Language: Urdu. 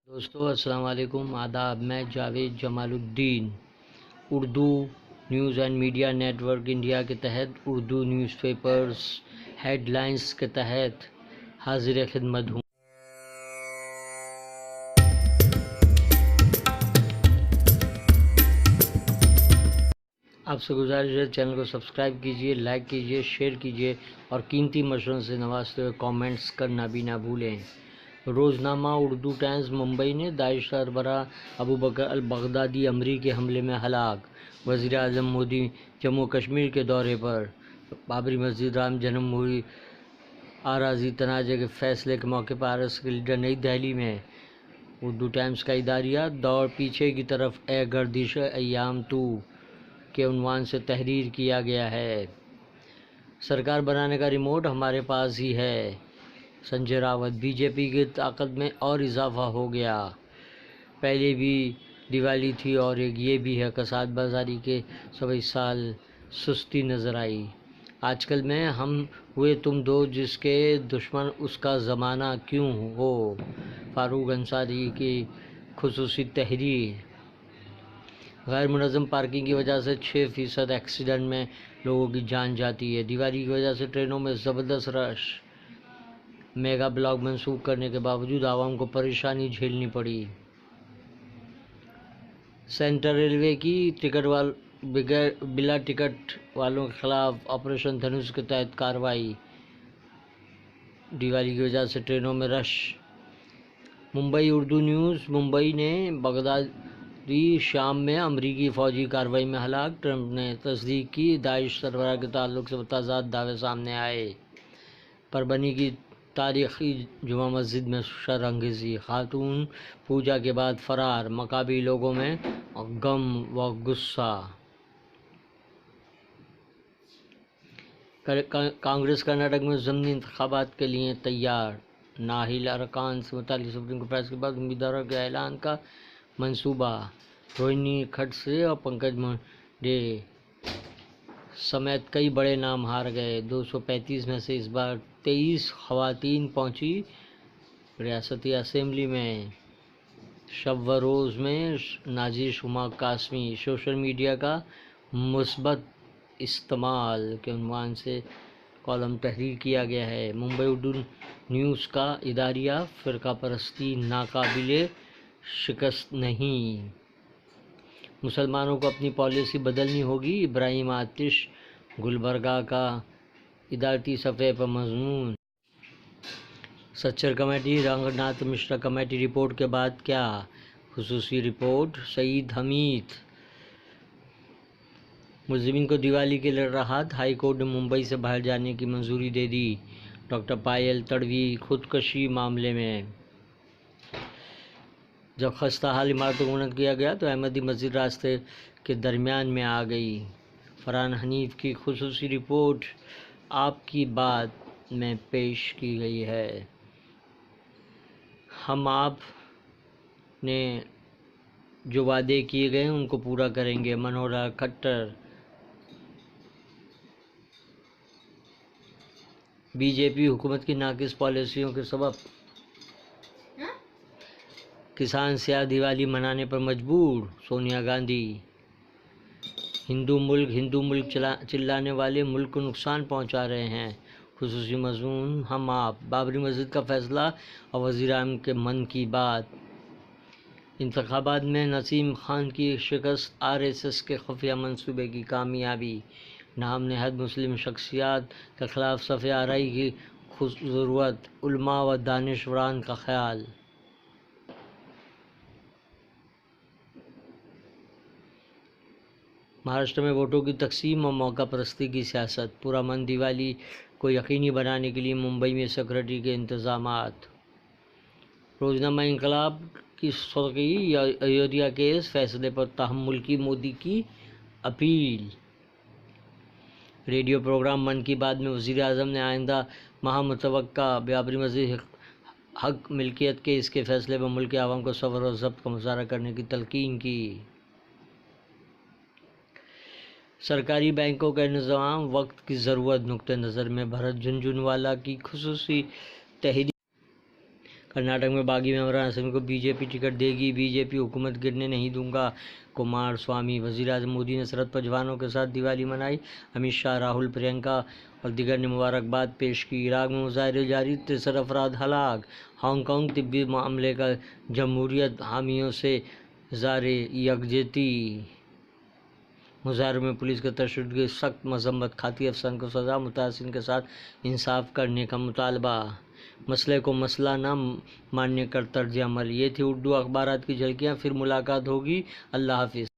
دوستو السلام علیکم، آداب۔ میں Javed Jamaluddin Urdu news and media network India کے تحت Urdu news papers headlines کے تحت حاضر خدمت ہوں۔ آپ سے گزارش ہے چینل کو سبسکرائب کیجیے، لائک کیجیے، شیئر کیجیے اور قیمتی مشوروں سے نوازتے ہوئے کامنٹس کرنا بھی نہ بھولیں۔ روزنامہ اردو ٹائمز ممبئی نے داعش سربراہ ابوبکر البغدادی امریکی حملے میں ہلاک، وزیر اعظم مودی جموں کشمیر کے دورے پر، بابری مسجد رام جنم بھومی اراضی تنازع کے فیصلے کے موقع پر RSS کے لیڈر نئی دہلی میں۔ اردو ٹائمز کا اداریہ دوڑ پیچھے کی طرف اے گردش ایام تو کے عنوان سے تحریر کیا گیا ہے۔ سرکار بنانے کا ریموٹ ہمارے پاس ہی ہے، سنجے راوت۔ بی جے پی کی طاقت میں اور اضافہ ہو گیا، پہلے بھی دیوالی تھی اور ایک یہ بھی ہے کساد بازاری کے 27 سال سستی نظر آئی۔ آج کل میں ہم ہوئے تم دو، جس کے دشمن اس کا زمانہ کیوں ہو۔ فاروق انصاری کی خصوصی تحریر۔ غیر منظم پارکنگ کی وجہ سے 6% ایکسیڈنٹ میں لوگوں کی جان جاتی ہے۔ دیوالی کی وجہ سے ٹرینوں میں زبردست رش، میگا بلاک منسوخ کرنے کے باوجود عوام کو پریشانی جھیلنی پڑی۔ سینٹرل ریلوے کی بلا ٹکٹ والوں کے خلاف آپریشن دھنوش کے تحت کارروائی۔ دیوالی کی وجہ سے ٹرینوں میں رش۔ ممبئی اردو نیوز ممبئی نے بغدادی شام میں امریکی فوجی کارروائی میں ہلاک، ٹرمپ نے تصدیق کی، داعش سربراہ کے تعلق سے متضاد دعوے سامنے آئے۔ پربھنی کی تاریخی جمعہ مسجد میں شرانگیزی، خاتون پوجا کے بعد فرار، مقامی لوگوں میں غم و غصہ۔ کانگریس کرناٹک میں ضمنی انتخابات کے لیے تیار، نااہل ارکان سے متعلق سپریم کورٹ فیصلے کے بعد امیدواروں کے اعلان کا منصوبہ۔ روہنی کھڑسے اور پنکج منڈے سمیت کئی بڑے نام ہار گئے۔ 235 میں سے اس بار 23 خواتین پہنچی ریاستی اسمبلی میں۔ شب و روز میں نازش ہما قاسمی، سوشل میڈیا کا مثبت استعمال کے عنوان سے کالم تحریر کیا گیا ہے۔ ممبئی اردو نیوز کا اداریہ، فرقہ پرستی ناقابل شکست نہیں، مسلمانوں کو اپنی پالیسی بدلنی ہوگی۔ ابراہیم آتش گلبرگہ کا ادارتی صفحے پر مضمون۔ سچر کمیٹی، رنگ ناتھ مشرا کمیٹی رپورٹ کے بعد کیا؟ خصوصی رپورٹ۔ سعید حمید، ملزمین کو دیوالی کے لیے راحت، ہائی کورٹ نے ممبئی سے باہر جانے کی منظوری دے دی۔ ڈاکٹر پائل تڑوی خودکشی معاملے میں جب خستہ حال عمارتوں کو منہدم کیا گیا تو احمدی مسجد راستے کے درمیان میں آ گئی۔ فرحان حنیف کی خصوصی رپورٹ آپ کی بات میں پیش کی گئی ہے۔ ہم آپ نے جو وعدے کیے گئے ان کو پورا کریں گے، منوہر لال کھٹر۔ بی جے پی حکومت کی ناقص پالیسیوں کے سبب کسان سیاہ دیوالی منانے پر مجبور، سونیا گاندھی۔ ہندو ملک چلانے والے ملک کو نقصان پہنچا رہے ہیں، خصوصی مضمون۔ ہم آپ، بابری مسجد کا فیصلہ اور وزیر اعظم کے من کی بات۔ انتخابات میں نسیم خان کی شکست، RSS کے خفیہ منصوبے کی کامیابی۔ نام نہاد مسلم شخصیات کے خلاف صف آرائی کی ضرورت، علماء و دانشوران کا خیال۔ مہاراشٹر میں ووٹوں کی تقسیم اور موقع پرستی کی سیاست، پرامن دیوالی کو یقینی بنانے کے لیے ممبئی میں سیکورٹی کے انتظامات۔ روزنامہ انقلاب کی سرخی، ایودھیا کیس فیصلے پر تحمل کی مودی کی اپیل۔ ریڈیو پروگرام من کی بات میں وزیر اعظم نے آئندہ ماہ متوقع بابری مسجد حق ملکیت کیس کے فیصلے پر ملک کے عوام کو صبر و ضبط کا مظاہرہ کرنے کی تلقین کی۔ سرکاری بینکوں کا انضمام، وقت کی ضرورت، نقطہ نظر میں بھرت جھنجھنوالا کی خصوصی تحریر۔ کرناٹک میں باغی ممبران اسمبلی کو بی جے پی ٹکٹ دے گی، بی جے پی حکومت گرنے نہیں دوں گا، کمار سوامی۔ وزیر اعظم مودی نے سرحد پر جوانوں کے ساتھ دیوالی منائی، امت شاہ، راہل، پرینکا اور دیگر نے مبارکباد پیش کی۔ عراق میں مظاہرے جاری، 63 افراد ہلاک۔ ہانگ کانگ طبی معاملے کا جمہوریت حامیوں سے اظہار یکجہتی۔ مظاہروں میں پولیس کے تشدد کی سخت مذمت، کھاتی افسران کو سزا، متاثرین کے ساتھ انصاف کرنے کا مطالبہ۔ مسئلے کو مسئلہ نہ ماننے کا طرز عمل۔ یہ تھی اردو اخبارات کی جھلکیاں، پھر ملاقات ہوگی۔ اللہ حافظ۔